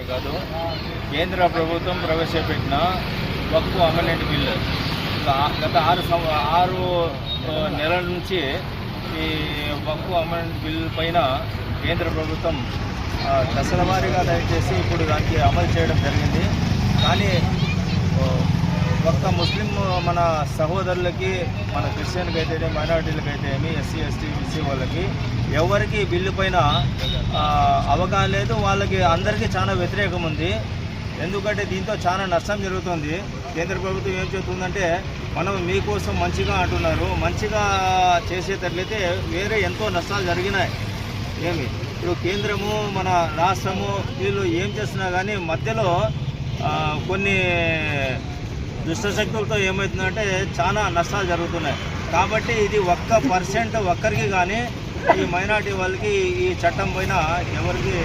కాదు. కేంద్ర ప్రభుత్వం ప్రవేశపెట్టిన వక్ఫ్ అమెండ్మెంట్ బిల్లు గత 6 నెలల నుంచి ఈ వక్ఫ్ అమెండ్మెంట్ బిల్లు పైన కేంద్ర ప్రభుత్వం దశల వారీగా దయచేసి ఇప్పుడు దానికి అమలు చేయడం జరిగింది. కానీ ఒక్క ముస్లిం మన సహోదరులకి, మన క్రిస్టియన్కి అయితే, మైనారిటీలకు అయితే ఏమి, ఎస్సీ ఎస్టీ బీసీ వాళ్ళకి ఎవరికి బిల్లు పైన అవగాహన లేదు. వాళ్ళకి అందరికీ చాలా వ్యతిరేకం ఉంది. ఎందుకంటే దీంతో చాలా నష్టం జరుగుతుంది. కేంద్ర ప్రభుత్వం ఏం చెబుతుందంటే మనం మీకోసం మంచిగా అంటున్నారు, మంచిగా చేసేటట్లయితే వేరే ఎంతో నష్టాలు జరిగినాయి. ఇప్పుడు కేంద్రము మన రాష్ట్రము వీళ్ళు ఏం చేస్తున్నా కానీ మధ్యలో కొన్ని దుష్టశక్తులతో ఏమవుతుందంటే చాలా నష్టాలు జరుగుతున్నాయి. కాబట్టి ఇది 1% ఒక్కరికి కానీ ఈ మైనారిటీ వాళ్ళకి ఈ చట్టం పైన ఎవరికి